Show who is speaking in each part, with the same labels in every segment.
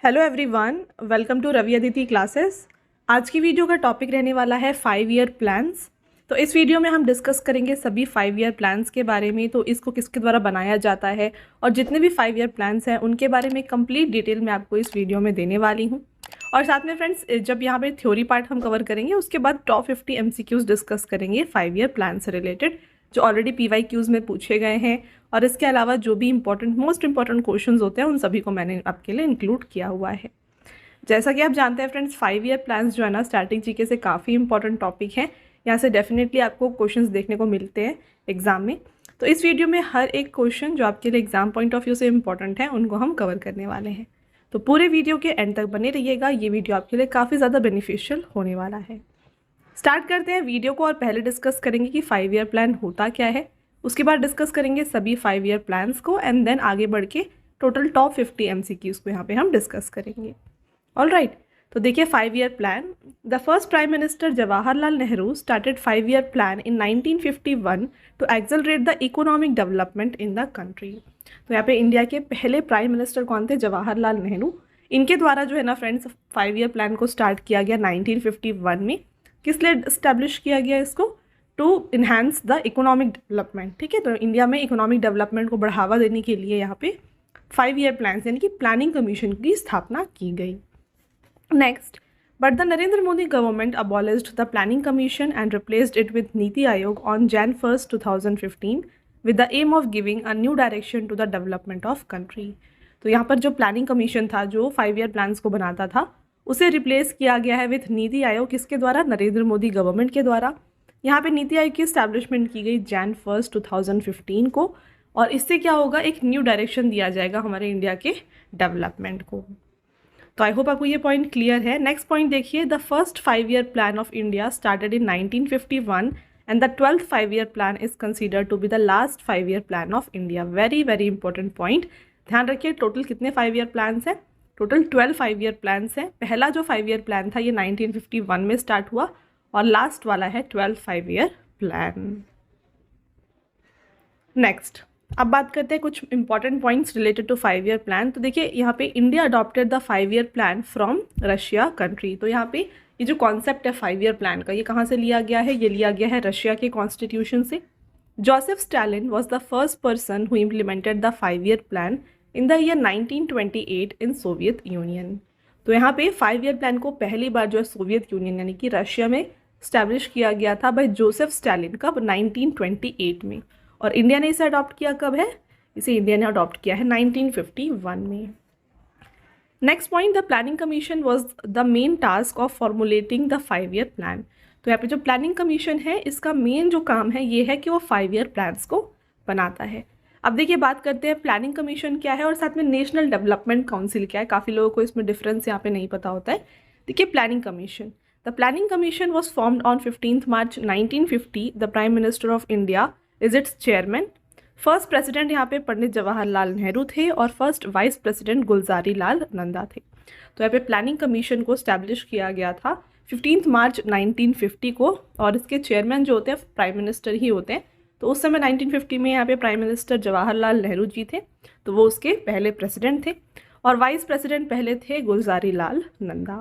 Speaker 1: Hello everyone, welcome to Ravi Aditi classes. आज की video का टॉपिक रहने वाला है 5 ईयर प्लान्स। तो इस वीडियो में हम डिस्कस करेंगे सभी 5 ईयर प्लान्स के बारे में, तो इसको किसके द्वारा बनाया जाता है और जितने भी 5 ईयर प्लान्स हैं उनके बारे में कंप्लीट डिटेल मैं आपको इस वीडियो में देने वाली हूँ। और साथ में फ्रेंड्स, जब यहाँ पे थ्योरी पार्ट हम कवर करेंगे उसके बाद टॉप 50 MCQs डिस्कस करेंगे 5 ईयर प्लान से रिलेटेड, जो ऑलरेडी PYQs में पूछे गए हैं। और इसके अलावा जो भी मोस्ट इंपॉर्टेंट क्वेश्चंस होते हैं उन सभी को मैंने आपके लिए इंक्लूड किया हुआ है। जैसा कि आप जानते हैं फ्रेंड्स, 5 ईयर प्लान्स जो है ना स्टैटिक जीके से काफ़ी इंपॉर्टेंट टॉपिक है। यहाँ से डेफिनेटली आपको क्वेश्चंस देखने को मिलते हैं एग्जाम में। तो इस वीडियो में हर एक क्वेश्चन जो आपके लिए एग्जाम पॉइंट ऑफ व्यू से इंपॉर्टेंट है उनको हम कवर करने वाले हैं। तो पूरे वीडियो के एंड तक बने रहिएगा, ये वीडियो आपके लिए काफ़ी ज़्यादा बेनिफिशियल होने वाला है। स्टार्ट करते हैं वीडियो को और पहले डिस्कस करेंगे कि 5 ईयर प्लान होता क्या है। उसके बाद डिस्कस करेंगे सभी 5 ईयर प्लान्स को एंड देन आगे बढ़ के टोटल टॉप 50 MCQs को यहाँ पे हम डिस्कस करेंगे। ऑल राइट, तो देखिए 5 year plan. The first prime minister Jawaharlal Nehru started 5 year plan in 1951 to accelerate the economic development in the country. तो यहाँ पे इंडिया के पहले प्राइम मिनिस्टर कौन थे? जवाहरलाल नेहरू। इनके द्वारा जो है ना फ्रेंड्स 5 ईयर प्लान को स्टार्ट किया गया 1951 में। किस लिए इस्टेब्लिश किया गया इसको? To enhance the economic development. ठीक है, तो इंडिया में इकोनॉमिक डेवलपमेंट को बढ़ावा देने के लिए यहाँ पे 5 ईयर प्लान यानी कि प्लानिंग कमीशन की स्थापना की गई। Next, but the Narendra Modi government abolished the planning commission and replaced it with Niti Aayog on Jan 1, 2015 with the aim of giving a new direction to the development of country. तो यहाँ पर जो प्लानिंग कमीशन था जो 5 ईयर प्लान्स को बनाता था उसे रिप्लेस किया गया है विथ नीति आयोग। किसके द्वारा? नरेंद्र मोदी गवर्नमेंट के द्वारा। यहाँ पे नीति आयोग की इस्टेब्लिशमेंट की गई Jan 1, 2015 को, और इससे क्या होगा? एक न्यू डायरेक्शन दिया जाएगा हमारे इंडिया के डेवलपमेंट को। तो आई होप आपको ये पॉइंट क्लियर है। नेक्स्ट पॉइंट देखिए, the first 5 year plan of India started in 1951 and the 12th 5 year plan is considered to be the last 5 year plan of India. Very very important point, ध्यान रखिए। Total कितने 5 year plans हैं? Total 12 5 year plans हैं। पहला जो 5 year plan था ये 1951 में स्टार्ट हुआ और लास्ट वाला है 12 5 ईयर प्लान। नेक्स्ट, अब बात करते हैं कुछ important points related to 5 year plan. तो देखिए यहाँ पे India adopted the 5 year plan from Russia country. तो यहाँ पे ये जो कॉन्सेप्ट है 5 ईयर प्लान का, ये कहाँ से लिया गया है? ये लिया गया है रशिया के कॉन्स्टिट्यूशन से। Joseph Stalin was the first person who implemented the 5 year plan in the year 1928 in Soviet union. तो यहाँ पे 5 ईयर प्लान को पहली बार जो है सोवियत यूनियन यानी कि रशिया में स्टैब्लिश किया गया था बाय जोसेफ स्टालिन। कब? 1928 में। और इंडिया ने इसे अडॉप्ट किया कब है? इसे इंडिया ने अडॉप्ट किया है 1951 में। Next point, the planning commission was the main task of formulating the 5 year plan. तो यहाँ पे जो प्लानिंग कमीशन है इसका मेन जो काम है ये है कि वो 5 ईयर प्लान्स को बनाता है। अब देखिए बात करते हैं प्लानिंग कमीशन क्या है और साथ में नेशनल डेवलपमेंट काउंसिल क्या है। काफ़ी लोगों को इसमें डिफरेंस यहाँ पे नहीं पता होता है। देखिए planning commission, the planning commission was formed on 15 March 1950। The prime minister of India is it's chairman. First president यहाँ पे पंडित जवाहरलाल नेहरू थे और first vice president Gulzari Lal Nanda थे। तो यहाँ पे प्लानिंग कमीशन को स्टैब्लिश किया गया था 15 मार्च 1950 को, और इसके चेयरमैन जो होते हैं प्राइम मिनिस्टर ही होते हैं। तो उस समय 1950 में यहाँ पे प्राइम मिनिस्टर जवाहरलाल नेहरू जी थे, तो वो उसके पहले प्रेसिडेंट थे, और वाइस प्रेसिडेंट पहले थे गुलजारी लाल नंदा।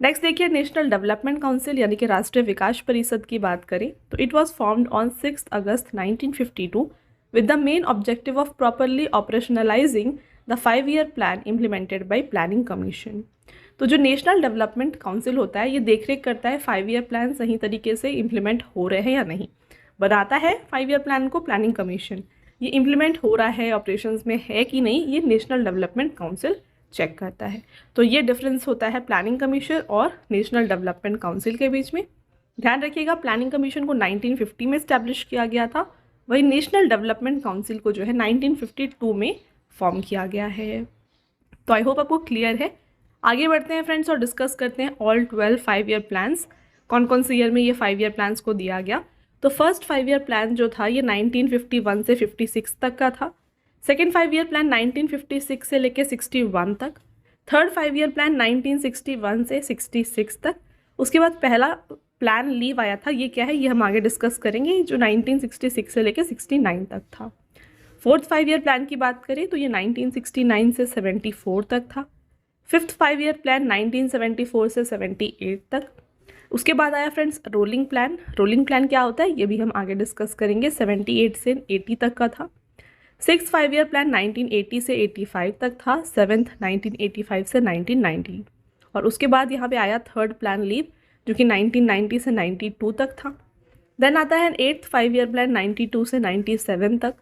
Speaker 1: नेक्स्ट देखिए नेशनल डेवलपमेंट काउंसिल यानी कि राष्ट्रीय विकास परिषद की बात करें तो it was formed on 6 August 1952 with the main objective of properly operationalizing the 5 year plan implemented by planning commission। तो जो नेशनल डेवलपमेंट काउंसिल होता है ये देखरेख करता है 5 ईयर प्लान सही तरीके से इम्प्लीमेंट हो रहे हैं या नहीं। बनाता है 5 ईयर प्लान को प्लानिंग कमीशन, ये इम्प्लीमेंट हो रहा है ऑपरेशंस में है कि नहीं ये नेशनल डेवलपमेंट काउंसिल चेक करता है। तो ये डिफरेंस होता है प्लानिंग कमीशन और नेशनल डेवलपमेंट काउंसिल के बीच में। ध्यान रखिएगा प्लानिंग कमीशन को 1950 में स्टैब्लिश किया गया था, वही नेशनल डेवलपमेंट काउंसिल को जो है 1952 में फॉर्म किया गया है। तो आई होप आपको क्लियर है। आगे बढ़ते हैं फ्रेंड्स और डिस्कस करते हैं ऑल 12 5 ईयर प्लान्स, कौन कौन से ईयर में ये 5 ईयर प्लान्स को दिया गया। तो फर्स्ट 5 ईयर प्लान जो था ये 1951 से 56 तक का था। सेकेंड 5 ईयर प्लान 1956 से लेके 61 तक। थर्ड 5 ईयर प्लान 1961 से 66 तक। उसके बाद पहला प्लान लीव आया था, ये क्या है ये हम आगे डिस्कस करेंगे, जो 1966 से लेके 69 तक था। फोर्थ 5 ईयर प्लान की बात करें तो ये 1969 से 74 तक था। फिफ्थ 5 ईयर प्लान 1974 से 78 तक। उसके बाद आया friends rolling plan. Rolling plan क्या होता है ये भी हम आगे डिस्कस करेंगे, 78 से 80 तक का था। सिक्स 5 ईयर प्लान 1980 से 85 तक था, सेवन्थ 1985 से 1990। और उसके बाद यहाँ पे आया थर्ड प्लान लीव जो कि 1990 से 92 तक था। देन आता है एट्थ 5 ईयर प्लान 92 से 97 तक।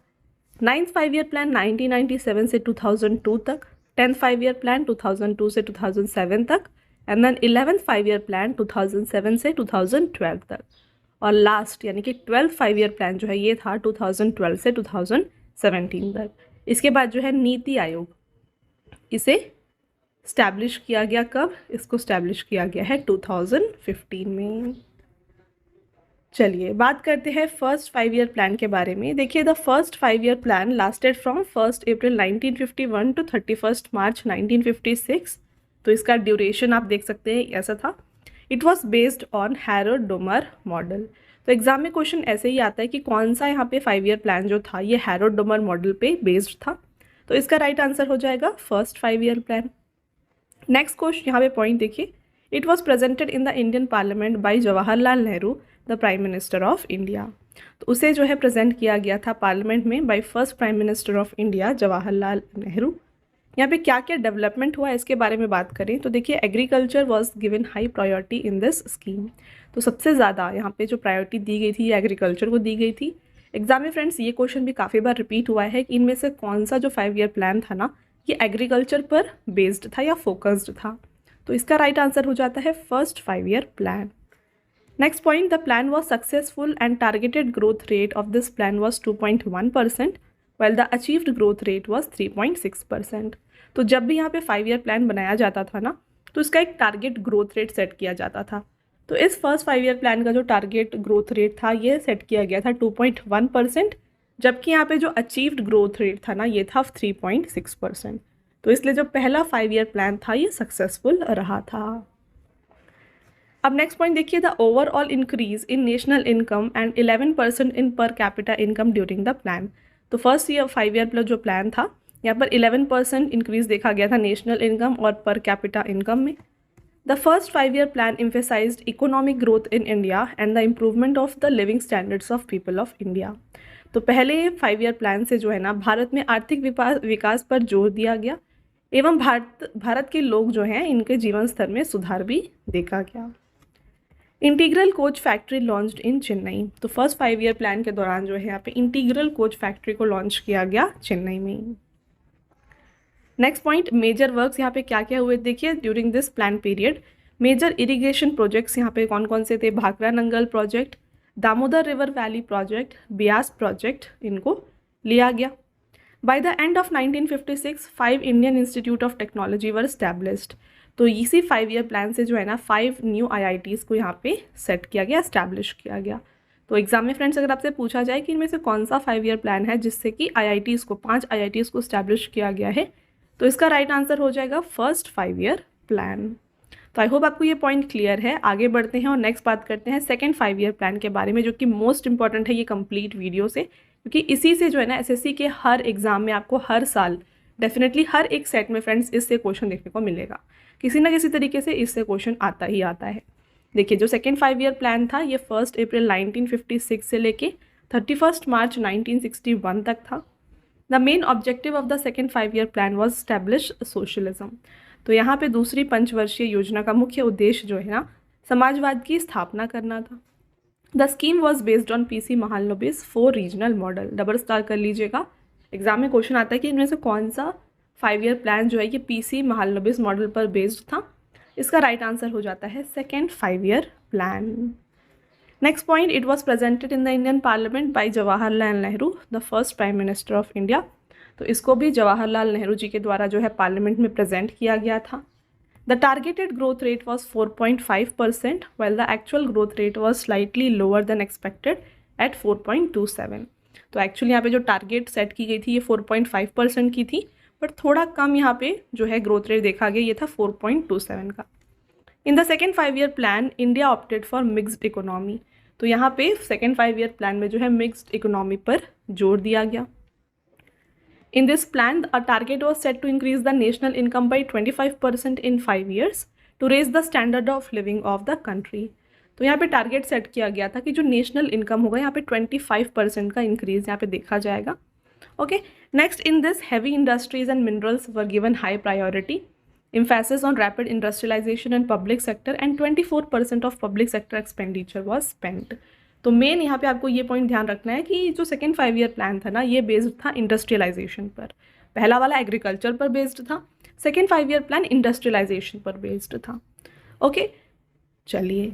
Speaker 1: नाइन्थ 5 ईयर प्लान 1997 से 2002 तक। टेंथ 5 ईयर प्लान 2002 से 2007 तक। And then 11th 5 year plan 2007 से 2012 तक। और लास्ट यानी कि 12th 5 ईयर प्लान जो है ये था 2012 से 2017 तक। इसके बाद जो है नीति आयोग, इसे स्टैब्लिश किया गया कब? इसको स्टैब्लिश किया गया है 2015 में। चलिए बात करते हैं फर्स्ट 5 ईयर प्लान के बारे में। देखिए the first 5 year plan lasted from 1 April 1951 to 31 March 1956। तो इसका ड्यूरेशन आप देख सकते हैं ऐसा था। It was based on Herod-Domar model. तो एग्जाम में क्वेश्चन ऐसे ही आता है कि कौन सा यहाँ पे 5 ईयर प्लान जो था ये हैरोड-डोमर मॉडल पे बेस्ड था। तो इसका राइट आंसर हो जाएगा first 5 year plan. Next question यहाँ पे पॉइंट देखिए, it was presented in the Indian parliament by Jawaharlal Nehru the prime minister of India. तो उसे जो है प्रेजेंट किया गया था पार्लियामेंट में by first prime minister of India Jawaharlal Nehru. यहाँ पे क्या क्या डेवलपमेंट हुआ इसके बारे में बात करें तो देखिए agriculture was given high priority in this scheme. तो सबसे ज़्यादा यहाँ पे जो प्रायोरिटी दी गई थी एग्रीकल्चर को दी गई थी। एग्जाम में फ्रेंड्स ये क्वेश्चन भी काफ़ी बार रिपीट हुआ है कि इनमें से कौन सा जो 5 ईयर प्लान था ना ये एग्रीकल्चर पर बेस्ड था या फोकस्ड था। तो इसका राइट आंसर हो जाता है first 5 year plan. Next point, the plan was successful and targeted growth rate of this plan was 2.1%, while the achieved growth rate was 3.6%। तो जब भी यहाँ पे 5 ईयर प्लान बनाया जाता था ना तो इसका एक टारगेट ग्रोथ रेट सेट किया जाता था। तो इस फर्स्ट 5 ईयर प्लान का जो टारगेट ग्रोथ रेट था ये सेट किया गया था 2.1%, जबकि यहाँ पे जो अचीव्ड ग्रोथ रेट था ना ये था 3.6%। तो इसलिए जो पहला 5 ईयर प्लान था ये सक्सेसफुल रहा था। अब नेक्स्ट पॉइंट देखिए, the overall increase in national income and 11% in per capita income during the plan. तो फर्स्ट ईयर 5 ईयर प्लस जो प्लान था यहाँ पर 11% इंक्रीज देखा गया था नेशनल इनकम और पर कैपिटा इनकम में। The first 5 year plan emphasised economic growth in India and the improvement of the living standards of people of India. तो पहले 5 ईयर प्लान से जो है ना भारत में आर्थिक विकास पर जोर दिया गया एवं भारत के लोग जो हैं इनके जीवन स्तर में सुधार भी देखा गया। Integral coach factory launched in Chennai. तो फर्स्ट 5 ईयर प्लान के दौरान जो है यहाँ पे इंटीग्रल कोच फैक्ट्री को लॉन्च किया गया चेन्नई में। नेक्स्ट पॉइंट, मेजर वर्क्स यहाँ पे क्या क्या हुए देखिए during this plan period. Major irrigation projects यहाँ पे कौन कौन से थे? Bhakra Nangal project, Damodar river valley project, Beas project, इनको लिया गया। By the end of 1956 5 Indian institute of technology were established. तो इसी 5 ईयर प्लान से जो है ना 5 न्यू IITs को यहाँ पे सेट किया गया, एस्टैब्लिश किया गया। तो एग्जाम में फ्रेंड्स अगर आपसे पूछा जाए कि इनमें से कौन सा 5 ईयर प्लान है जिससे कि 5 IITs को एस्टैब्लिश किया गया है, तो इसका राइट आंसर हो जाएगा फर्स्ट 5 ईयर प्लान। तो आई होप आपको ये पॉइंट क्लियर है। आगे बढ़ते हैं और नेक्स्ट बात करते हैं सेकेंड 5 ईयर प्लान के बारे में, जो कि मोस्ट इंपॉर्टेंट है ये कंप्लीट वीडियो से, क्योंकि इसी से जो है ना SSC के हर एग्जाम में आपको हर साल डेफिनेटली हर एक सेट में फ्रेंड्स इससे क्वेश्चन देखने को मिलेगा। किसी ना किसी तरीके से इससे क्वेश्चन आता ही आता है। देखिए जो सेकेंड 5 ईयर प्लान था ये 1 अप्रैल 1956 से लेके 31 मार्च 1961 तक था। The main objective of the second 5 year plan was establish socialism. तो यहाँ पे दूसरी पंचवर्षीय योजना का मुख्य उद्देश्य जो है ना समाजवाद की स्थापना करना था। The scheme was based on PC Mahalanobis 4 regional model. Double star कर लीजिएगा, एग्जाम में क्वेश्चन आता है कि इनमें से कौन सा 5 ईयर प्लान जो है ये PC महालनोबिस मॉडल पर बेस्ड था। इसका राइट आंसर हो जाता है second 5 year plan. Next point, it was presented in the Indian parliament by Jawaharlal Nehru the first prime minister of India. तो इसको भी जवाहरलाल नेहरू जी के द्वारा जो है पार्लियामेंट में प्रेजेंट किया गया था। The targeted growth rate was 4.5% while the actual growth rate was slightly lower than expected at 4.27। तो एक्चुअली यहाँ पे जो टारगेट सेट की गई थी ये 4.5% की थी, बट थोड़ा कम यहाँ पे जो है ग्रोथ रेट देखा गया, ये था 4.27 का। In the second 5 year plan India opted for mixed economy. तो यहाँ पे सेकेंड 5 ईयर प्लान में जो है मिक्स्ड इकोनॉमी पर जोर दिया गया। In this plan, a target was set to increase the national income by 25% in 5 years to raise the standard of living of the country. तो यहाँ पे टारगेट सेट किया गया था कि जो नेशनल इनकम होगा यहाँ पे 25% का इंक्रीज यहाँ पे देखा जाएगा. Okay, next, in this heavy industries and minerals were given high priority, emphasis on rapid industrialization in public sector and 24% of public sector expenditure was spent. तो मेन यहाँ पे आपको ये पॉइंट ध्यान रखना है कि जो सेकेंड 5 ईयर प्लान था ना, ये बेस्ड था इंडस्ट्रियलाइजेशन पर. पहला वाला एग्रीकल्चर पर बेस्ड था, सेकेंड 5 ईयर प्लान इंडस्ट्रियलाइजेशन पर बेस्ड था. ओके, चलिए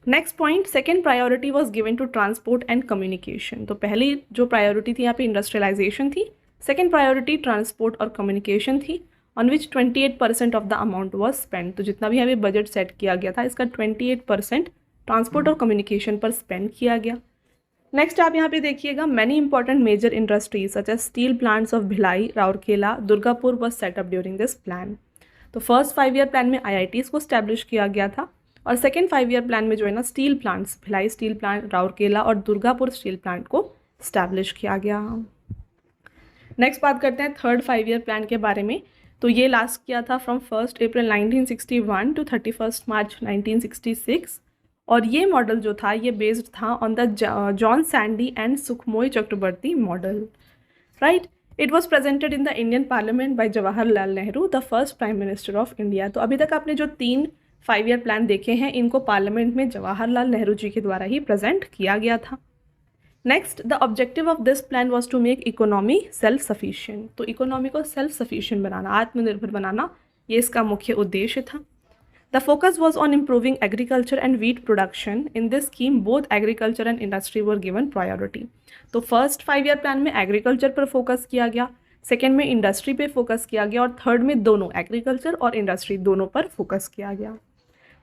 Speaker 1: next point, second priority was given to transport and communication. तो पहली जो प्रायोरिटी थी यहाँ पे इंडस्ट्रियलाइजेशन थी, सेकेंड प्रायोरिटी ट्रांसपोर्ट और कम्युनिकेशन थी, on which 28% of the amount was spend. तो जितना भी हमें बजट सेट किया गया था, इसका 28% ट्रांसपोर्ट और कम्युनिकेशन पर स्पेंड किया गया. नेक्स्ट आप यहाँ पे देखिएगा, many important major industries such as steel plants of Bhilai, Rourkela, Durgapur was set up during this plan. तो फर्स्ट 5 ईयर प्लान में IITs को स्टैब्लिश किया गया था, और सेकेंड 5 ईयर प्लान में जो है ना, steel plants, Bhilai steel plant, Rourkela और दुर्गापुर स्टील प्लांट को स्टैब्लिश किया गया. नेक्स्ट बात करते हैं थर्ड 5 ईयर प्लान के बारे में. तो ये लास्ट किया था फ्रॉम 1 अप्रैल 1961 टू 31 मार्च 1966, और ये मॉडल जो था ये बेस्ड था on the John Sandy and Sukhamoy Chakravarty model. Right, it was presented in the Indian parliament by Jawaharlal Nehru, the first prime minister of India. तो अभी तक आपने जो 3 5 ईयर प्लान देखे हैं, इनको पार्लियामेंट में जवाहरलाल नेहरू जी के द्वारा ही प्रेजेंट किया गया था. Next, the objective of this plan was to make economy self sufficient. तो इकोनॉमी को सेल्फ सफिशिएंट बनाना, आत्मनिर्भर बनाना, ये इसका मुख्य उद्देश्य था. The focus was on improving agriculture and wheat production. In this scheme both agriculture and industry were given priority. तो फर्स्ट 5 ईयर प्लान में एग्रीकल्चर पर फोकस किया गया, सेकेंड में इंडस्ट्री पे फोकस किया गया, और थर्ड में दोनों एग्रीकल्चर और इंडस्ट्री दोनों पर फोकस किया गया.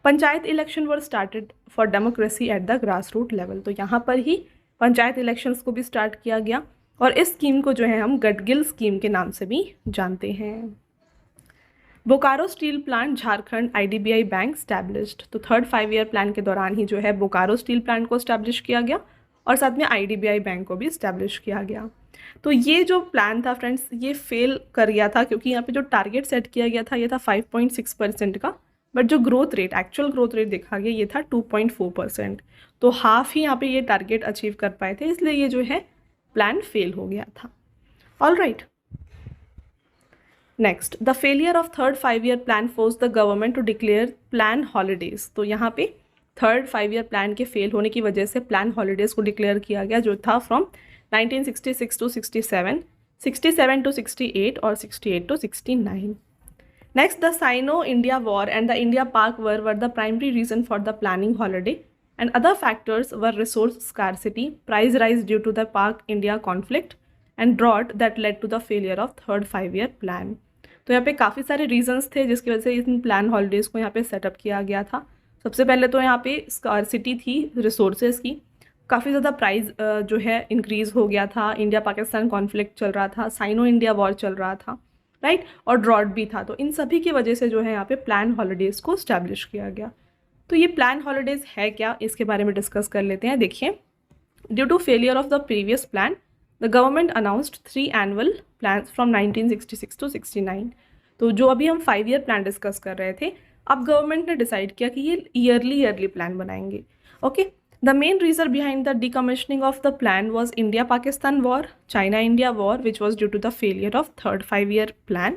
Speaker 1: Panchayat election were started for democracy at the grass root level. तो यहाँ पर ही पंचायत इलेक्शंस को भी स्टार्ट किया गया, और इस स्कीम को जो है हम गडगिल स्कीम के नाम से भी जानते हैं. Bokaro steel plant Jharkhand IDBI bank established. तो थर्ड 5 ईयर प्लान के दौरान ही जो है बोकारो स्टील प्लांट को स्टैब्लिश किया गया, और साथ में IDBI बैंक को भी स्टैब्लिश किया गया. तो ये जो प्लान था फ्रेंड्स, ये फेल कर गया था, क्योंकि यहाँ पे जो टारगेट सेट किया गया था ये था 5.6% का, बट जो growth rate, actual growth rate देखा गया ये था 2.4%. तो हाफ ही यहाँ पे ये टारगेट अचीव कर पाए थे, इसलिए ये जो है प्लान फेल हो गया था. All right, next, the failure of third 5 year plan force the government to declare plan holidays. तो यहाँ पे थर्ड 5 ईयर प्लान के फेल होने की वजह से प्लान हॉलीडेज को डिक्लेयर किया गया, जो था फ्रॉम 1966 टू 67, 67 टू 68 और 68 to 69. Next, the Sino-India War and the India-Pak War were the primary reason for the planning holiday, and other factors were resource scarcity, price rise due to the Pak-India conflict, and drought that led to the failure of third 5 year plan. तो यहाँ पे काफ़ी सारे reasons थे जिसकी वजह से इन plan holidays को यहाँ पे सेटअप किया गया था. सबसे पहले तो यहाँ पे स्कारसिटी थी रिसोर्सेज की, काफ़ी ज़्यादा प्राइस जो है इंक्रीज़ हो गया था, इंडिया पाकिस्तान कॉन्फ्लिक्ट चल रहा था, साइनो इंडिया वॉर चल रहा था, राइट, और ड्रॉट भी था. तो इन सभी की वजह से जो है यहाँ पे प्लान हॉलीडेज़ को स्टैब्लिश किया गया. तो ये प्लान हॉलीडेज़ है क्या, इसके बारे में डिस्कस कर लेते हैं. देखिए, due to failure of the previous plan, the government announced 3 annual plan from 1966 to 69. तो जो अभी हम 5 ईयर प्लान डिस्कस कर रहे थे, अब गवर्नमेंट ने डिसाइड किया कि ये ईयरली प्लान बनाएंगे. Okay, The main reason behind the decommissioning of the plan was India-Pakistan war, China-India war, which was due to the failure of third 5 year plan.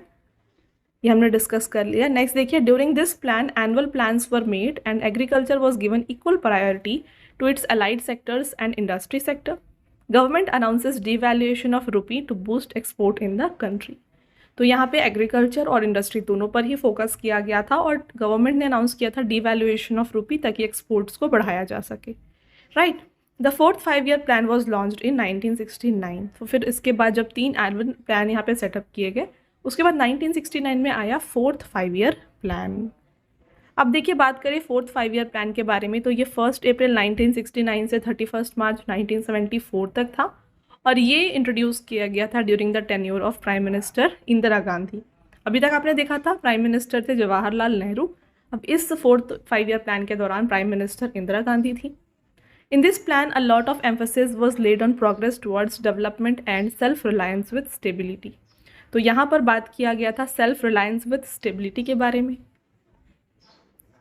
Speaker 1: ये हमने डिस्कस कर लिया. नेक्स्ट देखिए, during this plan annual plans were made and agriculture was given equal priority to its allied sectors and industry sector. Government announces devaluation of rupee to boost export in the country. तो यहाँ पे agriculture और industry दोनों पर ही focus किया गया था, और गवर्नमेंट ने अनाउंस किया था डिवैल्यूएशन ऑफ रुपी ताकि एक्सपोर्ट्स को बढ़ाया जा सके. Right, the fourth 5 year plan was launched in 1969. तो फिर इसके बाद जब 3 एनुअल प्लान यहाँ पे सेटअप किए गए, उसके बाद 1969 में आया फोर्थ 5 ईयर प्लान. अब देखिए, बात करें फोर्थ 5 ईयर प्लान के बारे में, तो ये 1 अप्रैल 1969 से 31 मार्च 1974 तक था, और ये इंट्रोड्यूस किया गया था during the tenure of prime minister Indira Gandhi. अभी तक आपने देखा था प्राइम मिनिस्टर थे जवाहरलाल नेहरू, अब इस फोर्थ 5 ईयर प्लान के दौरान प्राइम मिनिस्टर इंदिरा गांधी थी. In this plan, a lot of emphasis was laid on progress towards development and self-reliance with stability. तो यहाँ पर बात किया गया था सेल्फ रिलायंस विद स्टेबिलिटी के बारे में।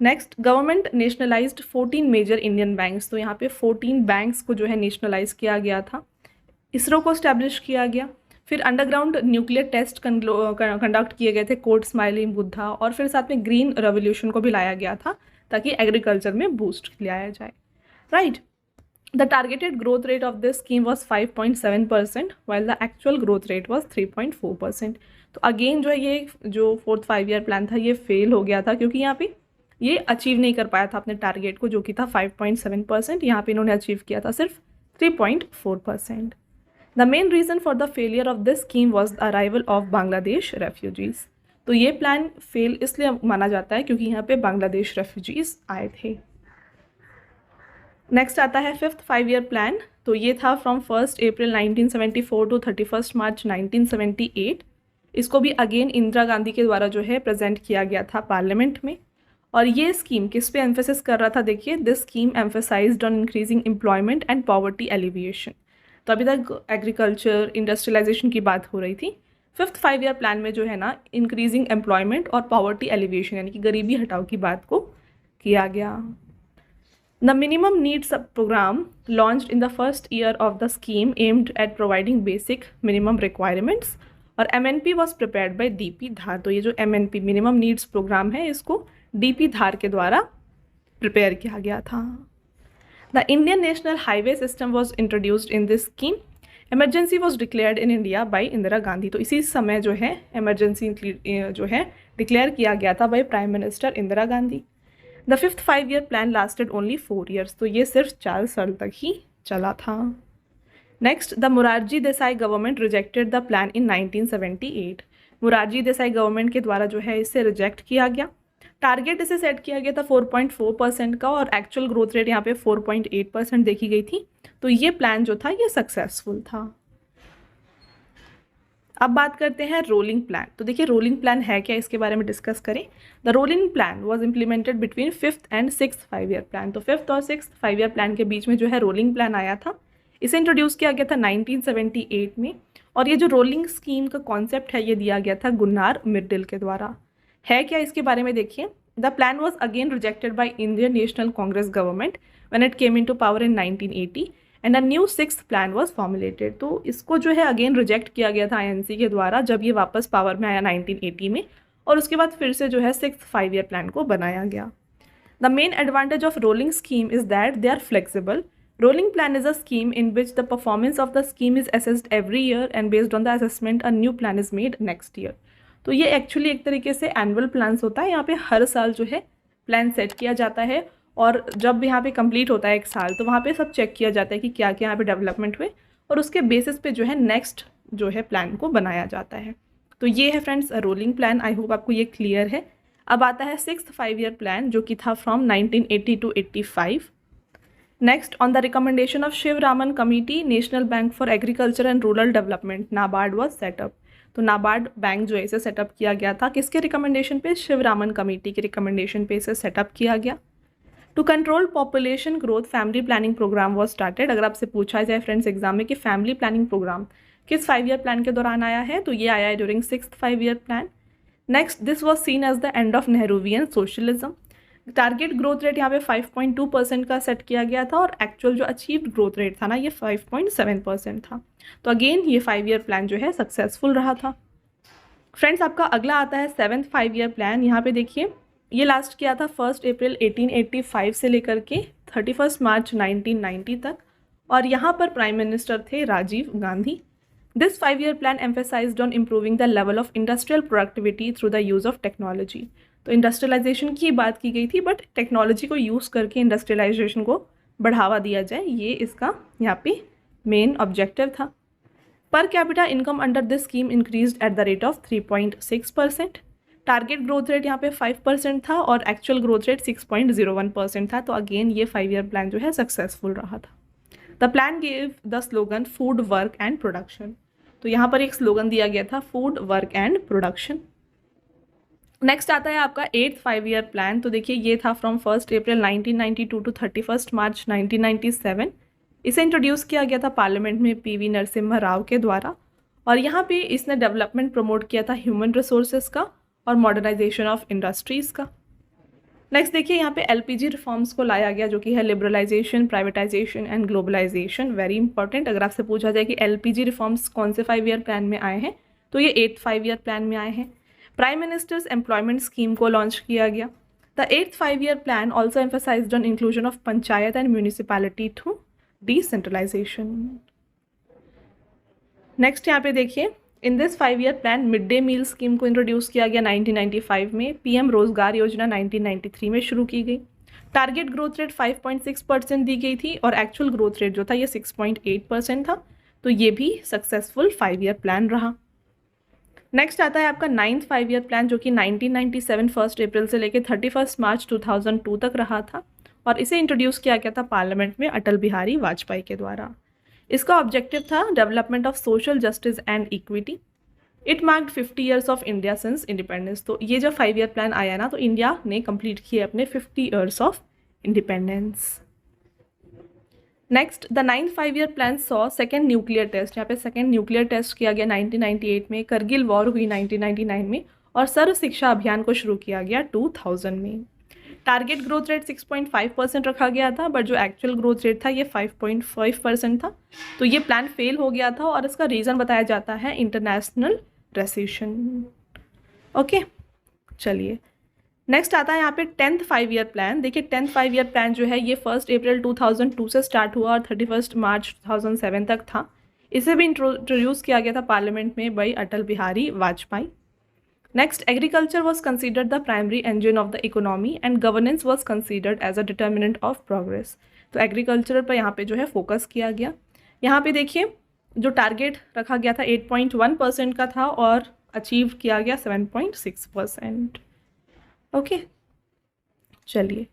Speaker 1: Next, government nationalized 14 major Indian banks. तो यहाँ पे 14 बैंक्स को जो है नेशनलाइज किया गया था। इसरो को स्टैब्लिश किया गया। फिर अंडरग्राउंड न्यूक्लियर टेस्ट कंडक्ट किए गए थे कोर्ट स्माइली बुद्धा, और फिर साथ में ग्रीन रेवोल्यूशन को भी लाया गया था ताकि एग्रीकल्चर में बूस्ट लाया जाए, right. The targeted growth rate of this scheme was 5.7% while the actual growth rate was 3.4%। तो अगेन जो है ये जो 4th 5 ईयर प्लान था ये फेल हो गया था, क्योंकि यहाँ पे ये अचीव नहीं कर पाया था अपने टारगेट को, जो कि था 5.7%। यहाँ पे इन्होंने अचीव किया था सिर्फ 3.4%। The main reason for the failure of this scheme was the arrival of Bangladesh refugees. तो ये प्लान फेल इसलिए माना जाता है क्योंकि यहाँ पे बांग्लादेश रेफ्यूजीज़ आए थे। नेक्स्ट आता है 5th 5 ईयर प्लान। तो ये था फ्रॉम 1 अप्रैल 1974 टू 31 मार्च 1978। इसको भी अगेन इंदिरा गांधी के द्वारा जो है प्रेजेंट किया गया था पार्लियामेंट में। और ये स्कीम किस पे एम्फेसिस कर रहा था, देखिए, this scheme emphasised on increasing employment and poverty alleviation. तो अभी तक एग्रीकल्चर इंडस्ट्रियलाइजेशन की बात हो रही थी। 5th 5 ईयर प्लान में जो है ना इंक्रीजिंग एम्प्लॉयमेंट और पॉवर्टी एलिविएशन यानी कि गरीबी हटाओ की बात को किया गया। The minimum needs program launched in the first year of the scheme aimed at providing basic minimum requirements, और MNP was prepared by DP Dhar. तो ये जो MNP मिनिमम नीड्स प्रोग्राम है इसको DP धार के द्वारा प्रिपेयर किया गया था। The Indian national highway system was introduced in this scheme. Emergency was declared in India by Indira Gandhi. तो इसी समय जो है एमरजेंसी जो है डिक्लेयर किया गया था by prime minister Indira Gandhi. The 5th 5 year plan lasted only 4 years. तो ये सिर्फ 4 साल तक ही चला था। Next, the Morarji Desai government rejected the plan in 1978। Morarji Desai government के द्वारा जो है इसे रिजेक्ट किया गया। टारगेट इसे सेट किया गया था 4.4% का, और एक्चुअल ग्रोथ रेट यहाँ पे 4.8% देखी गई थी। तो ये प्लान जो था ये सक्सेसफुल था। अब बात करते हैं रोलिंग प्लान। तो देखिए रोलिंग प्लान है क्या, इसके बारे में डिस्कस करें। The rolling plan was implemented between 5th and 6th 5 year plan. तो 5th और 6th 5 ईयर प्लान के बीच में जो है रोलिंग प्लान आया था। इसे इंट्रोड्यूस किया गया था 1978 में, और ये जो रोलिंग स्कीम का कॉन्सेप्ट है ये दिया गया था गुन्नार मिडिल के द्वारा। है क्या, इसके बारे में देखिए। The plan was again rejected by Indian national Congress government when it came into power in 1980 and a new 6th plan was formulated. तो इसको जो है अगेन रिजेक्ट किया गया था INC के द्वारा जब ये वापस पावर में आया 1980 में, और उसके बाद फिर से जो है 6th 5 ईयर प्लान को बनाया गया। The main advantage of rolling scheme is that they are flexible. Rolling plan is a scheme in which the performance of the scheme is assessed every year and based on the assessment a new plan is made next year. तो ये actually एक तरीके से annual plans होता है। यहाँ पे हर साल जो है प्लान सेट किया जाता है, और जब यहाँ पे कंप्लीट होता है एक साल तो वहाँ पे सब चेक किया जाता है कि क्या क्या यहाँ पे डेवलपमेंट हुए, और उसके बेसिस पे जो है नेक्स्ट जो है प्लान को बनाया जाता है। तो ये है फ्रेंड्स रोलिंग प्लान। आई होप आपको ये क्लियर है। अब आता है 6th 5 ईयर प्लान जो कि था from 1980 to 85। Next, on the recommendation of Sivaraman committee national bank for agriculture and rural development NABARD was setup. तो नाबार्ड बैंक जो है इसे सेटअप किया गया था किसके रिकमेंडेशन पे, शिवरामन कमेटी के रिकमेंडेशन पे इसे सेटअप किया गया। To control population growth family planning program was started. अगर आपसे पूछा जाए फ्रेंड्स एग्जाम में कि फैमिली प्लानिंग प्रोग्राम किस 5 ईयर प्लान के दौरान आया है, तो ये आया है during 6th 5 year plan. Next, this was seen as the end of Nehruvian socialism. Target growth rate यहाँ पे 5.2% का सेट किया गया था, और एक्चुअल जो अचीव्ड ग्रोथ रेट था ना ये 5.7% था। तो अगेन ये 5 ईयर प्लान जो है सक्सेसफुल रहा था। फ्रेंड्स, आपका अगला आता है 7th 5 ईयर प्लान। यहाँ पे देखिए ये लास्ट किया था 1 अप्रैल 1885 से लेकर के 31 मार्च 1990 तक, और यहाँ पर प्राइम मिनिस्टर थे Rajiv Gandhi. This 5 year plan emphasized on improving the level of industrial productivity through the use of technology. तो इंडस्ट्रियलाइजेशन की बात की गई थी, बट टेक्नोलॉजी को यूज़ करके इंडस्ट्रियलाइजेशन को बढ़ावा दिया जाए, ये इसका यहाँ पे मेन ऑब्जेक्टिव था। Per capita income under this scheme increased at the rate of 3.6%। Target growth rate यहाँ पे 5% था, और एक्चुअल ग्रोथ रेट 6.01% था। तो अगेन ये 5 ईयर प्लान जो है सक्सेसफुल रहा था। The plan gave the slogan food work and production. तो यहाँ पर एक स्लोगन दिया गया था food work and production. Next आता है आपका 8th 5 ईयर प्लान। तो देखिए ये था फ्रॉम 1 अप्रैल 1992 टू 31 मार्च 1997। इसे इंट्रोड्यूस किया गया था पार्लियामेंट में PV नरसिम्हा राव के द्वारा, और यहाँ पे इसने डेवलपमेंट प्रमोट किया था ह्यूमन रिसोर्सेज का और मॉडर्नाइजेशन ऑफ इंडस्ट्रीज़ का। नेक्स्ट देखिए यहाँ पे एलपीजी रिफॉर्म्स को लाया गया जो कि है liberalization, privatization and globalization. Very important, अगर आपसे पूछा जाए कि एलपीजी रिफॉर्म्स कौन से 5 ईयर प्लान में आए हैं तो ये 8th 5 ईयर प्लान में आए हैं। प्राइम मिनिस्टर्स एम्प्लॉयमेंट स्कीम को लॉन्च किया गया। The 8th 5 year plan also emphasized on inclusion of panchayat and municipality through decentralization. Next यहाँ पे देखिए in this 5 year plan mid day meal scheme को इंट्रोड्यूस किया गया 1995 में। पीएम रोजगार योजना 1993 में शुरू की गई। टारगेट ग्रोथ रेट 5.6% दी गई थी और एक्चुअल ग्रोथ रेट जो था ये 6.8% था। तो ये भी सक्सेसफुल 5 ईयर प्लान रहा। नेक्स्ट आता है आपका 9th 5 ईयर प्लान जो कि 1997 1 अप्रैल से लेकर 31 मार्च 2002 तक रहा था और इसे इंट्रोड्यूस किया गया था पार्लियामेंट में अटल बिहारी वाजपेयी के द्वारा। इसका ऑब्जेक्टिव था development of social justice and equity. It marked 50 years of India since independence. तो ये जब 5 ईयर प्लान आया ना तो इंडिया ने कंप्लीट किए अपने 50 years of independence. Next the 9th 5 year plan saw second nuclear test. यहाँ पे सेकेंड न्यूक्लियर टेस्ट किया गया 1998 में, करगिल वॉर हुई 1999 में और सर्व शिक्षा अभियान को शुरू किया गया 2000 में। टारगेट ग्रोथ रेट 6.5% रखा गया था बट जो एक्चुअल ग्रोथ रेट था ये 5.5% था। तो ये प्लान फेल हो गया था और इसका रीज़न बताया जाता है इंटरनेशनल रेसेशन। ओके चलिए नेक्स्ट आता है यहाँ पे 10th 5 ईयर प्लान। देखिए 10th 5 ईयर प्लान जो है ये 1 अप्रैल 2002 से स्टार्ट हुआ और 31 मार्च 2007 तक था। इसे भी इंट्रोड्यूस किया गया था पार्लियामेंट में by Atal Bihari Vajpayee. Next, agriculture was considered the primary engine of the economy and governance was considered as a determinant of progress. तो एग्रीकल्चर पर यहाँ पे जो है फोकस किया गया। यहाँ पे देखिए जो टारगेट रखा गया था 8.1% का था और अचीव किया गया 7.6%। ओके चलिए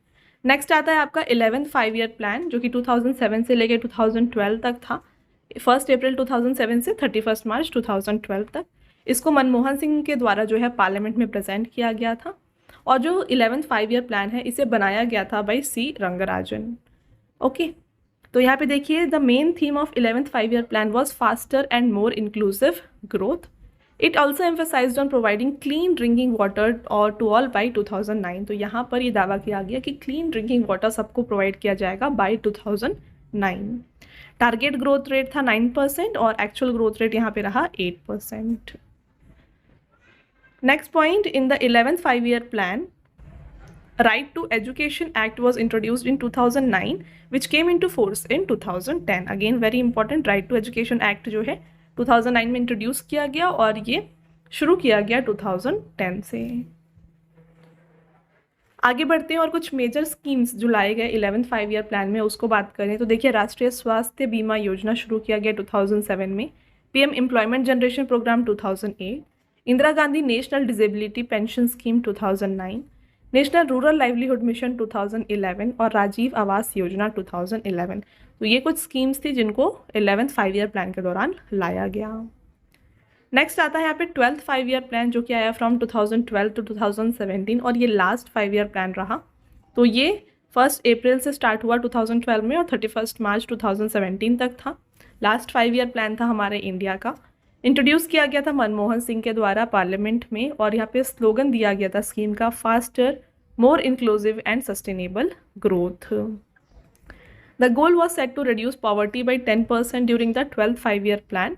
Speaker 1: नेक्स्ट आता है आपका 11th 5 ईयर प्लान जो कि 2007 से लेकर 2012 तक था। 1 अप्रैल 2007 से 31 मार्च 2012 तक। इसको मनमोहन सिंह के द्वारा जो है पार्लियामेंट में प्रेजेंट किया गया था और जो 11th 5 ईयर प्लान है इसे बनाया गया था बाई सी रंगराजन। ओके तो यहाँ पे देखिए the main theme of 11th 5 year plan was faster and more inclusive growth. It also emphasized on providing clean drinking water और टू ऑल बाई 2009। तो यहाँ पर ये दावा किया गया कि क्लीन ड्रिंकिंग वाटर सबको प्रोवाइड किया जाएगा बाई 2009। टारगेट ग्रोथ रेट था 9% और एक्चुअल ग्रोथ रेट यहाँ पे रहा 8%। Next point in the 11th 5 year plan, Right to Education Act was introduced in 2009 which came into force in 2010. Again very important, Right to Education Act जो है 2009 में introduce किया गया और ये शुरू किया गया 2010 से। आगे बढ़ते हैं और कुछ मेजर स्कीम्स जो लाए गए 11th 5 ईयर प्लान में उसको बात करें तो देखिए राष्ट्रीय स्वास्थ्य बीमा योजना शुरू किया गया 2007 में। PM employment generation program 2008, Indira Gandhi national disability pension scheme 2009, national rural livelihood mission 2011 और राजीव आवास योजना 2011। तो ये कुछ स्कीम्स थी जिनको 11th 5 ईयर प्लान के दौरान लाया गया। नेक्स्ट आता है यहाँ पे 12th 5 ईयर प्लान जो कि आया फ्रॉम 2012 टू 2017 और ये लास्ट 5 ईयर प्लान रहा। तो ये 1 अप्रैल से स्टार्ट हुआ 2012 में और 31 मार्च 2017 तक था। लास्ट 5 ईयर प्लान था हमारे इंडिया का। इंट्रोड्यूस किया गया था मनमोहन सिंह के द्वारा पार्लियामेंट में और यहाँ पे स्लोगन दिया गया था स्कीम का faster more inclusive and sustainable growth. The goal was set to reduce poverty by 10% during the 12th 5 year plan.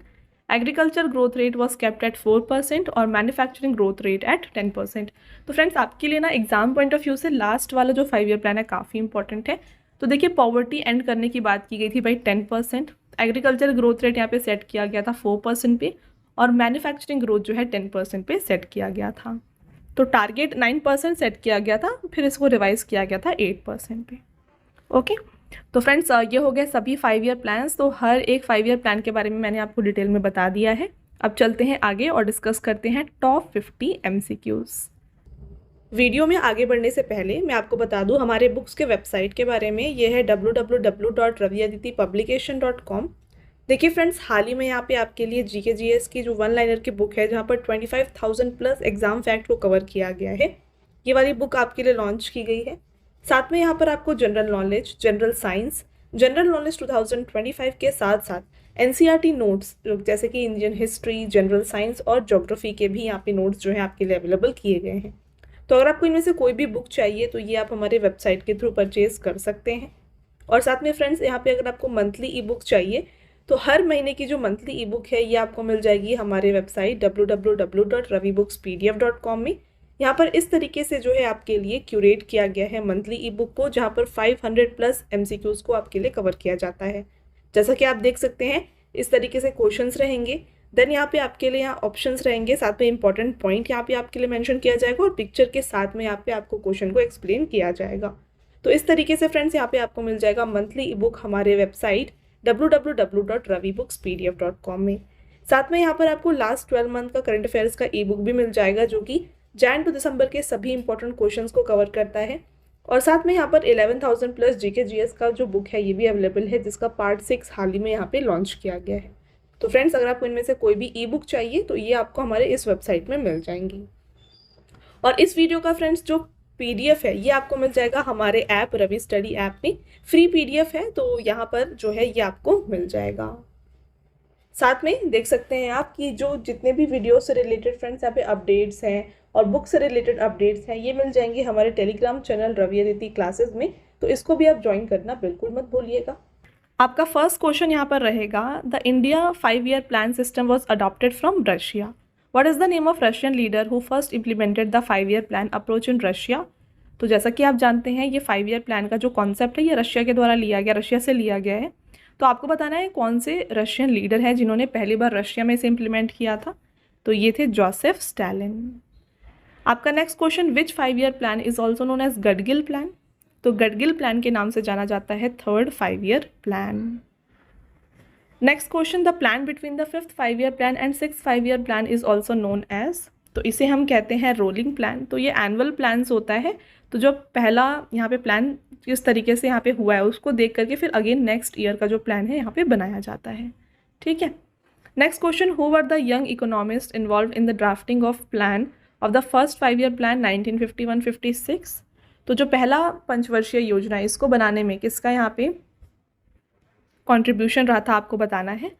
Speaker 1: Agriculture growth rate was kept at 4% और मैन्युफैक्चरिंग ग्रोथ रेट एट 10%। तो friends आपके लिए ना exam point of view से last वाला जो 5 year plan है काफ़ी इंपॉर्टेंट है। तो देखिए पॉवर्टी एंड करने की बात की गई थी बाई 10%। एग्रीकल्चर ग्रोथ रेट यहाँ पे सेट किया गया था 4% पे और मैन्युफैक्चरिंग ग्रोथ जो है 10% पे सेट किया गया था। तो टारगेट 9% सेट किया गया था, फिर इसको रिवाइज किया गया था 8% पे। ओके तो फ्रेंड्स ये हो गए सभी 5 ईयर प्लान्स। तो हर एक 5 ईयर प्लान के बारे में मैंने आपको डिटेल में बता दिया है। अब चलते हैं आगे और डिस्कस करते हैं टॉप 50 MCQs। वीडियो में आगे बढ़ने से पहले मैं आपको बता दूं हमारे बुक्स के वेबसाइट के बारे में। ये है www.raviaditipublication.com। देखिए फ्रेंड्स हाल ही में यहाँ पे आपके लिए GK/GS की जो 1 लाइनर की बुक है जहाँ पर 25,000 प्लस एग्जाम फैक्ट को कवर किया गया है, ये वाली बुक आपके लिए लॉन्च की गई है। साथ में यहाँ पर आपको general knowledge, general science, general knowledge 2025 के साथ साथ एनसीईआरटी नोट्स जैसे कि इंडियन हिस्ट्री, जनरल साइंस और ज्योग्राफी के भी यहाँ पे नोट्स जो है आपके लिए अवेलेबल किए गए हैं। तो अगर आपको इनमें से कोई भी बुक चाहिए तो ये आप हमारे वेबसाइट के थ्रू परचेज कर सकते हैं। और साथ में फ्रेंड्स यहाँ पे अगर आपको मंथली ई बुक चाहिए तो हर महीने की जो मंथली ई बुक है ये आपको मिल जाएगी हमारे वेबसाइट www.ravibooks.pdf.com में। यहाँ पर इस तरीके से जो है आपके लिए क्यूरेट किया गया है मंथली ई बुक को, जहाँ पर 500+ MCQs को आपके लिए कवर किया जाता है। जैसा कि आप देख सकते हैं इस तरीके से क्वेश्चंस रहेंगे, देन यहाँ पे आपके लिए यहाँ ऑप्शंस रहेंगे, साथ में इंपॉर्टेंट पॉइंट यहाँ पे आपके लिए मेंशन किया जाएगा और पिक्चर के साथ में यहाँ पे आपको क्वेश्चन को एक्सप्लेन किया जाएगा। तो इस तरीके से फ्रेंड्स यहाँ पे आपको मिल जाएगा मंथली ई बुक हमारे वेबसाइट www.ravibooks.pdf.com में। साथ में यहाँ पर आपको लास्ट 12 मंथ का करंट अफेयर्स का ई बुक भी मिल जाएगा जो कि जैन टू दिसंबर के सभी इंपॉर्टेंट क्वेश्चंस को कवर करता है। और साथ में यहाँ पर 11,000+ जीके जीएस का जो बुक है ये भी अवेलेबल है, जिसका पार्ट 6 हाल ही में यहाँ पे लॉन्च किया गया है। तो फ्रेंड्स अगर आपको इनमें से कोई भी ई बुक चाहिए तो ये आपको हमारे इस वेबसाइट में मिल जाएंगी। और इस वीडियो का फ्रेंड्स जो PDF है ये आपको मिल जाएगा हमारे ऐप रवि स्टडी ऐप में, फ्री PDF है, तो यहाँ पर जो है ये आपको मिल जाएगा। साथ में देख सकते हैं आप कि जो जितने भी वीडियो से रिलेटेड फ्रेंड्स यहाँ पे अपडेट्स हैं और बुक से रिलेटेड अपडेट्स हैं ये मिल जाएंगे हमारे Telegram channel Ravi Aditi classes में, तो इसको भी आप ज्वाइन करना बिल्कुल मत भूलिएगा। आपका फर्स्ट क्वेश्चन यहाँ पर रहेगा, the India 5-year plan system was adopted from Russia. What is the name of Russian leader who first implemented the 5-year plan approach in Russia? तो जैसा कि आप जानते हैं ये 5-year प्लान का जो कॉन्सेप्ट है ये रशिया के द्वारा लिया गया, रशिया से लिया गया है। तो आपको बताना है कौन से रशियन लीडर हैं जिन्होंने पहली बार रशिया में इसे इम्प्लीमेंट किया था। तो ये थे जोसेफ स्टालिन। आपका next question, which 5-year plan is also known as Gadgil plan. तो गडगिल प्लान के नाम से जाना जाता है third 5-year plan. Next question, the plan between the 5th 5-year plan and 6th 5-year plan is also known as. तो इसे हम कहते हैं रोलिंग प्लान। तो ये एनुअल प्लान्स होता है, तो जो पहला यहाँ पे प्लान किस तरीके से यहाँ पे हुआ है उसको देख करके फिर अगेन नेक्स्ट ईयर का जो प्लान है यहाँ पे बनाया जाता है। ठीक है। Next question, who were the young economist involve in the drafting of plan of the first 5-year plan 1951-56। तो जो पहला पंचवर्षीय योजना है इसको बनाने में किसका यहाँ पे कंट्रीब्यूशन रहा था आपको बताना है।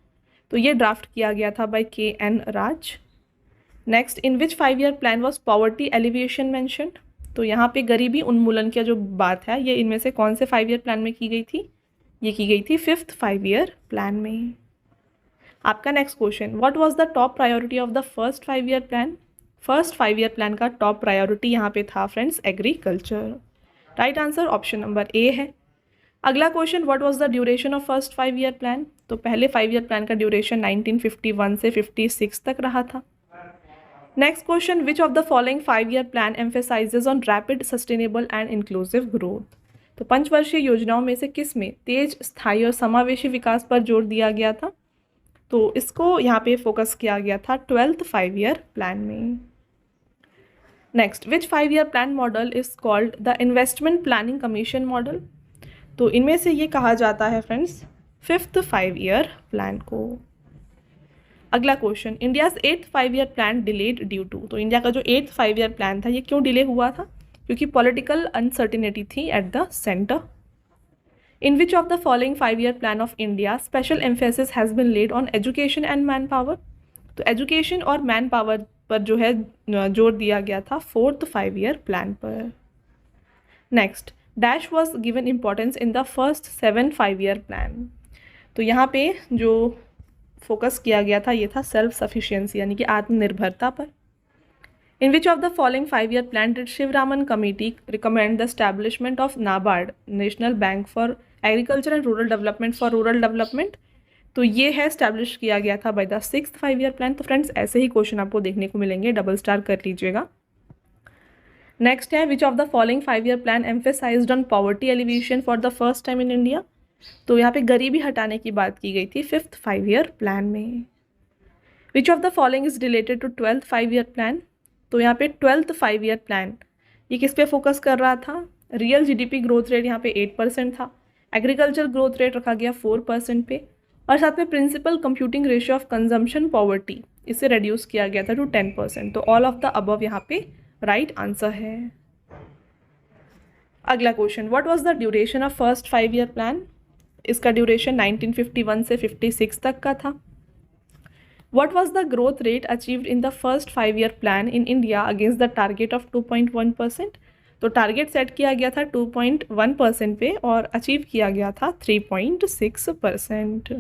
Speaker 1: तो ये ड्राफ्ट किया गया था by KN Raj. Next, in which 5-year plan was poverty alleviation mentioned. तो यहाँ पे गरीबी उन्मूलन की जो बात है ये इनमें से कौन से 5-year प्लान में की गई थी, ये की गई थी 5th 5-year प्लान में। आपका next question, what was the top priority of the first 5-year plan. First 5-year plan का टॉप प्रायोरिटी यहाँ पे था friends agriculture. Right answer option number A है। अगला question, what was the duration of first 5-year plan. तो पहले 5-year plan का duration 1951 से 56 तक रहा था। Next question, which of the following 5-year plan emphasises on rapid sustainable and inclusive growth. तो पंचवर्षीय योजनाओं में से किस में तेज, स्थायी और समावेशी विकास पर जोर दिया गया था। तो इसको यहाँ पे फोकस किया गया था 12th 5-year प्लान में। Next, which 5-year plan model is called the investment planning commission model. तो इनमें से ये कहा जाता है फ्रेंड्स 5th 5-year प्लान को। अगला question, India's 8th 5-year plan delayed due to. तो इंडिया का जो 8th 5-year प्लान था ये क्यों डिले हुआ था, क्योंकि पॉलिटिकल अनसर्टिनिटी थी at the centre. In which of the following 5-year plan of India special emphasis has been laid on education and man power. तो एजुकेशन और मैन पावर पर जो है जोर दिया गया था 4th 5-year प्लान पर। Next, dash was given importance in the first 7 5-year plan. तो यहाँ पे जो फोकस किया गया था ये था सेल्फ सफिशिएंसी यानी कि आत्मनिर्भरता पर। In which of the following 5-year plan did Sivaraman committee recommend the establishment of NABARD national bank for agriculture and rural development for rural development. तो ये है एस्टैब्लिश किया गया था by the 6th 5-year plan. तो फ्रेंड्स ऐसे ही question आपको देखने को मिलेंगे, डबल स्टार कर लीजिएगा। नेक्स्ट है, विच of the following 5-year plan emphasized on poverty alleviation for the first time in India. तो यहाँ पे गरीबी हटाने की बात की गई थी 5th 5-year प्लान में। Which of the following is related to 12th 5-year plan. तो यहाँ पे 12th 5-year प्लान ये किस पे फोकस कर रहा था, रियल GDP ग्रोथ रेट यहाँ पे 8% था, एग्रीकल्चर ग्रोथ रेट रखा गया 4% पे, और साथ में principal computing ratio of consumption poverty इसे रेड्यूस किया गया था टू 10%। तो ऑल ऑफ द अबव यहाँ पे राइट आंसर है। अगला question, what was the duration of first 5-year plan. इसका ड्यूरेशन 1951 से 56 तक का था। What was the growth rate achieved in the first 5-year plan in India against the target of 2.1%? तो टारगेट सेट किया गया था 2.1% पे और अचीव किया गया था 3.6%।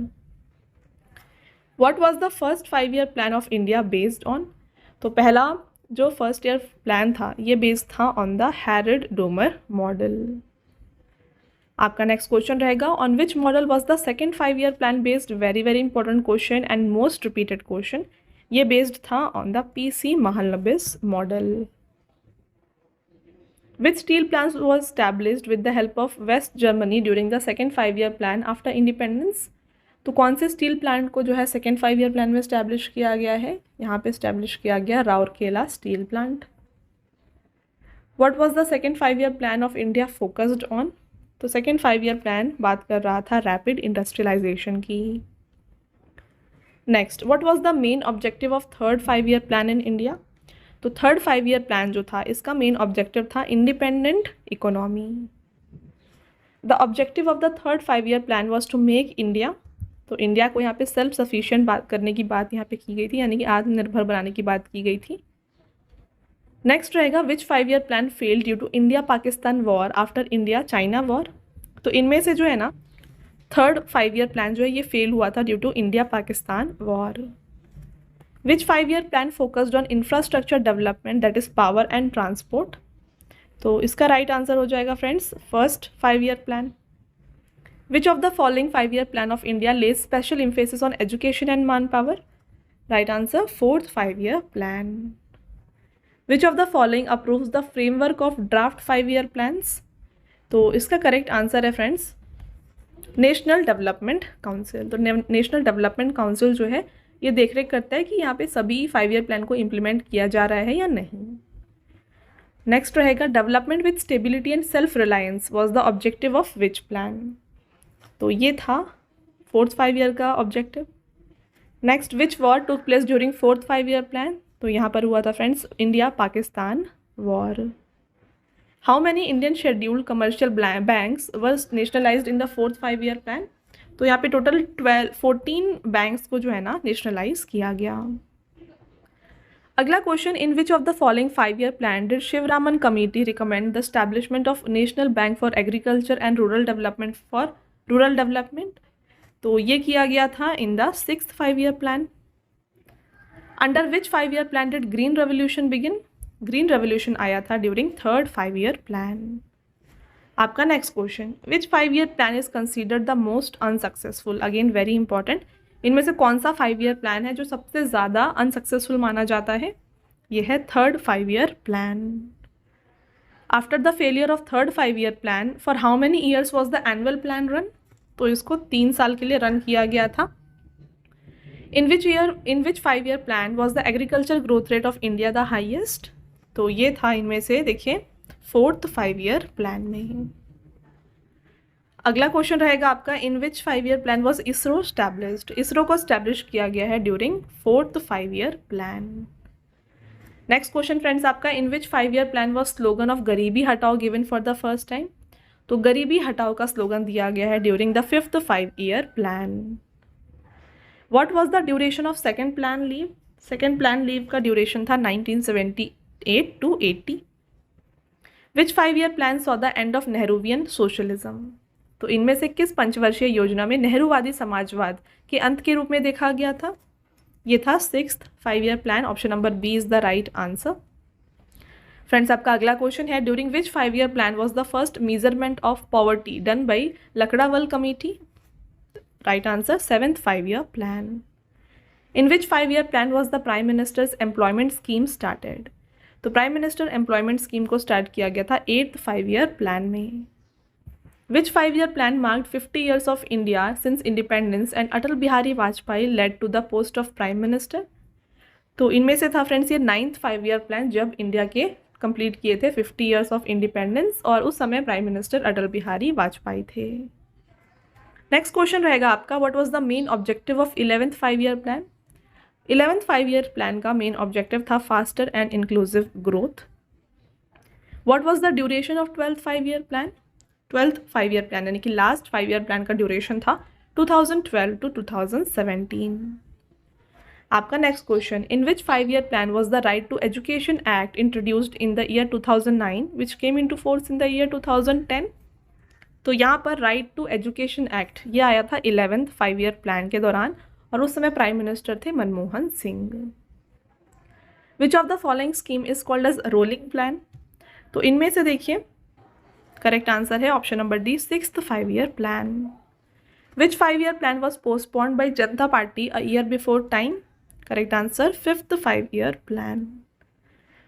Speaker 1: What was the first 5-year plan of India based on? तो पहला जो फर्स्ट ईयर प्लान था ये बेस्ड था on the Harrod Domar model. आपका नेक्स्ट क्वेश्चन रहेगा on which model was the second 5-year plan based? Very very important question and most repeated question. ये based था on the PC Mahalanobis model. Which steel plant was established with the help of West Germany during the second 5-year plan after independence? तो कौन से steel plant को जो है second 5-year plan में establish किया गया है? यहाँ पे इस्टेब्लिश किया गया Rourkela steel plant. What was the second 5-year plan of India focused on? तो सेकेंड 5-year प्लान बात कर रहा था रैपिड इंडस्ट्रियलाइजेशन की। Next, what was the main objective of third 5-year plan in India? तो थर्ड 5-year प्लान जो था इसका मेन ऑब्जेक्टिव था independent economy. The objective of the third 5-year plan was to make India, तो India को यहाँ पे self sufficient बात करने की बात यहाँ पे की गई थी, यानी कि आत्मनिर्भर बनाने की बात की गई थी। नेक्स्ट रहेगा which 5-year plan fail due to India Pakistan war after India China war? तो इनमें से जो है ना थर्ड 5-year प्लान जो है ये फेल हुआ था due to India Pakistan war. Which 5-year plan focused on infrastructure development that is power and transport? तो इसका राइट आंसर हो जाएगा friends first 5-year plan. Which of the following 5-year plan of India lays special emphasis on education and manpower? Right answer, fourth 5-year plan. Which of the following approves the framework of draft 5-year plans? तो इसका correct answer है friends national development council. तो national development council जो है ये देखरेख करता है कि यहाँ पे सभी 5-year प्लान को इम्प्लीमेंट किया जा रहा है या नहीं। नेक्स्ट रहेगा development with stability and self reliance was the objective of which plan? तो ये था फोर्थ 5-year का objective. Next, which war took place during fourth 5-year plan? तो यहाँ पर हुआ था friends India Pakistan war. How many Indian scheduled commercial banks were nationalized in the fourth 5-year plan? तो यहाँ पे टोटल 14 बैंक्स को जो है ना नेशनलाइज किया गया। अगला question, in which of the following 5-year plan did Sivaraman committee recommend the establishment of national bank for agriculture and rural development for rural development? तो ये किया गया था in the sixth 5-year plan. Under which 5-year plan did green revolution begin? Green revolution आया था during third 5-year plan. आपका next question, which 5-year plan is considered the most unsuccessful? Again very important, इनमें से कौन सा 5-year plan है जो सबसे ज़्यादा अनसक्सेसफुल माना जाता है? ये है third 5-year plan. After the failure of third 5-year plan for how many years was the annual plan run? तो इसको 3 साल के लिए रन किया गया था। इन which 5-year plan was the agriculture growth rate of India the highest? तो ये था इनमें से देखिए फोर्थ 5-year प्लान में ही। अगला क्वेश्चन रहेगा आपका, in which 5-year plan was ISRO established? ISRO को एस्टैब्लिश किया गया है during fourth 5-year plan. Next question friends आपका, in which 5-year plan was slogan of गरीबी हटाओ given for the first time? तो गरीबी हटाओ का स्लोगन दिया गया है during the fifth 5-year plan. What was the duration of second plan leave? Second plan leave का ड्यूरेशन था 1978 to 80। Which 5-year plan saw the end of Nehruvian socialism? तो इनमें से किस पंचवर्षीय योजना में नेहरूवादी समाजवाद के अंत के रूप में देखा गया था? ये था sixth 5-year plan. Option number B is the right answer. Friends आपका अगला क्वेश्चन है, during which 5-year plan was the first measurement of poverty done by Lakdawala committee? Right answer, seventh 5-year plan. In which 5-year plan was the prime minister's employment scheme started? तो prime minister employment scheme को start किया गया था 8th 5-year plan में। Which 5-year plan marked 50 years of India since independence and Atal Bihari Vajpayee led to the post of prime minister? तो इनमें से था फ्रेंड्स ये 9th 5-year प्लान, जब इंडिया के कंप्लीट किए थे 50 years ऑफ इंडिपेंडेंस, और उस समय प्राइम मिनिस्टर अटल बिहारी वाजपेयी थे। नेक्स्ट क्वेश्चन रहेगा आपका, what was the main objective of 11th 5-year plan? 11th 5-year plan का मेन ऑब्जेक्टिव था faster and inclusive growth. What was the duration of 12th 5-year plan? 12th 5 year plan, यानी कि last 5 year plan का duration था 2012 to 2017। आपका next question, in which 5 year plan was the right to education act introduced in the year 2009 which came into force in the year 2010। तो यहाँ पर right to education act ये आया था 11th 5 year plan के दौरान, और उस समय प्राइम मिनिस्टर थे Manmohan Singh. Which of the following scheme is called as rolling plan. तो इनमें से देखिए करेक्ट आंसर है option number D, 6th 5 year plan. Which 5 year plan was postponed by Janata party a year before time. Correct answer 5th 5 year plan.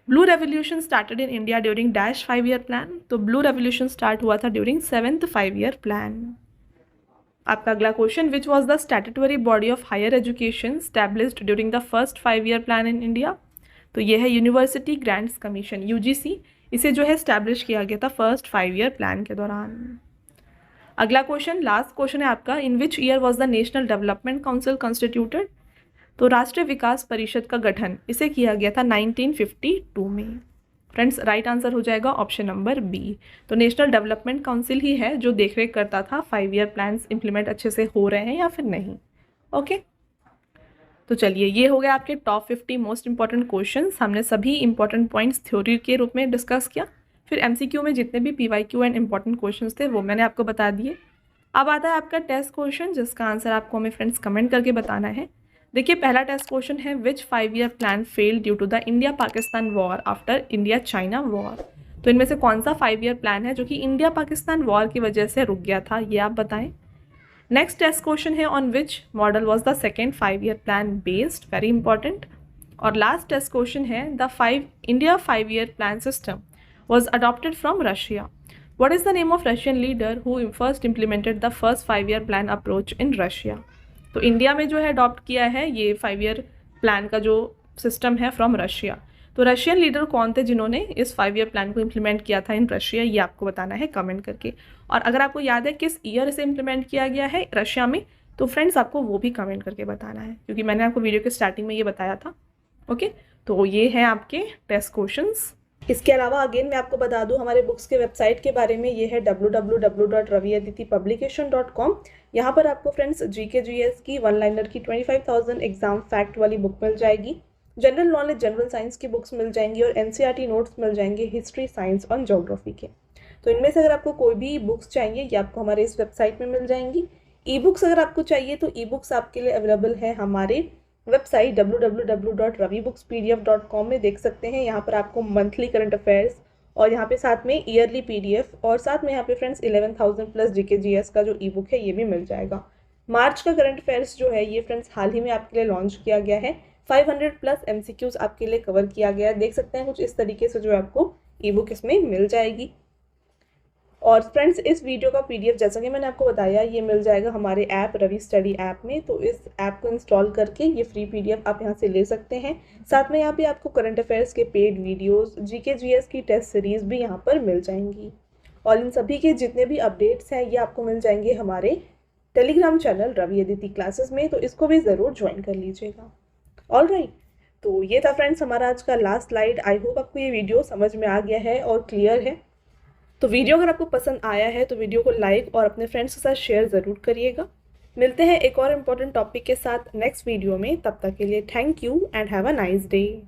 Speaker 1: Blue revolution started in India during dash 5 year plan. तो blue revolution start हुआ था during 7th 5 year plan. आपका अगला question, which was the statutory body of higher education established during the first 5 year plan in India. तो ये है university grants commission, UGC. इसे जो है स्टैब्लिश किया गया था फर्स्ट 5 ईयर प्लान के दौरान। अगला क्वेश्चन, लास्ट क्वेश्चन है आपका, in which year was the national development council constituted. तो राष्ट्रीय विकास परिषद का गठन इसे किया गया था 1952 में। फ्रेंड्स राइट आंसर हो जाएगा ऑप्शन नंबर बी। तो नेशनल डेवलपमेंट काउंसिल ही है जो देखरेख करता था 5 ईयर प्लान्स इंप्लीमेंट अच्छे से हो रहे हैं या फिर नहीं। ओके, तो चलिए ये हो गया आपके टॉप 50 मोस्ट इंपॉर्टेंट क्वेश्चंस। हमने सभी इंपॉर्टेंट पॉइंट्स थ्योरी के रूप में डिस्कस किया, फिर एमसीक्यू में जितने भी पीवाईक्यू एंड इंपॉर्टेंट क्वेश्चंस थे वो मैंने आपको बता दिए। अब आता है आपका टेस्ट क्वेश्चन, जिसका आंसर आपको हमें फ्रेंड्स कमेंट करके बताना है। देखिए पहला टेस्ट क्वेश्चन है, which 5 year plan fail due to the India Pakistan war after India China war. तो इनमें से कौन सा 5 ईयर प्लान है जो कि इंडिया पाकिस्तान वॉर की वजह से रुक गया था, ये आप बताएं। नेक्स्ट टेस्ट क्वेश्चन है, on which model was the second 5 year plan based, very important. और लास्ट टेस्ट क्वेश्चन है, the India 5 year plan system was adopted from Russia. What is the name of Russian leader who first implemented the first 5 year plan approach in Russia. तो India में जो है adopt किया है ये 5 year plan का जो सिस्टम है फ्रॉम रशिया। तो रशियन लीडर कौन थे जिन्होंने इस 5 ईयर प्लान को इम्प्लीमेंट किया था इन रशिया, ये आपको बताना है कमेंट करके। और अगर आपको याद है किस ईयर इसे इम्प्लीमेंट किया गया है रशिया में, तो फ्रेंड्स आपको वो भी कमेंट करके बताना है, क्योंकि मैंने आपको वीडियो के स्टार्टिंग में ये बताया था। ओके, तो ये है आपके टेस्ट क्वेश्चंस। इसके अलावा अगेन मैं आपको बता दूं हमारे बुक्स के वेबसाइट के बारे में, ये है www.raviaditipublication.com। यहाँ पर आपको फ्रेंड्स जीके जीएस की 1 लाइनर की 25,000 एग्जाम फैक्ट वाली बुक मिल जाएगी, जनरल नॉलेज जनरल साइंस की बुक्स मिल जाएंगी और एनसीईआरटी नोट्स मिल जाएंगे हिस्ट्री साइंस और ज्योग्राफी के। तो इनमें से अगर आपको कोई भी बुक्स चाहिए ये आपको हमारे इस वेबसाइट में मिल जाएंगी। ई बुक्स अगर आपको चाहिए तो ई बुक्स आपके लिए अवेलेबल है हमारे वेबसाइट www.ravibookspdf.com में, देख सकते हैं। यहाँ पर आपको मंथली करंट अफेयर्स और यहाँ पे साथ में ईयरली पीडीएफ और साथ में यहाँ पे फ्रेंड्स 11,000 प्लस जीके जीएस का जो ई बुक है ये भी मिल जाएगा। मार्च का करंट अफेयर्स जो है ये फ्रेंड्स हाल ही में आपके लिए लॉन्च किया गया है। 500 प्लस एमसीक्यूज आपके लिए कवर किया गया है, देख सकते हैं कुछ इस तरीके से जो आपको ई बुक इसमें मिल जाएगी। और फ्रेंड्स इस वीडियो का पीडीएफ जैसा कि मैंने आपको बताया ये मिल जाएगा हमारे ऐप रवि स्टडी ऐप में। तो इस ऐप को इंस्टॉल करके ये फ्री पीडीएफ आप यहाँ से ले सकते हैं। साथ में यहाँ पे आपको करंट अफेयर्स के पेड वीडियोस, जीके जीएस की टेस्ट सीरीज भी यहाँ पर मिल जाएंगी। और इन सभी के जितने भी अपडेट्स हैं ये आपको मिल जाएंगे हमारे Telegram channel Ravi Aditi classes में, तो इसको भी ज़रूर ज्वाइन कर लीजिएगा। ऑलराइट, तो ये था फ्रेंड्स हमारा आज का लास्ट स्लाइड। आई होप आपको ये वीडियो समझ में आ गया है और क्लियर है। तो वीडियो अगर आपको पसंद आया है तो वीडियो को लाइक और अपने फ्रेंड्स के साथ शेयर ज़रूर करिएगा। मिलते हैं एक और इम्पोर्टेंट टॉपिक के साथ नेक्स्ट वीडियो में, तब तक के लिए thank you and have a nice day.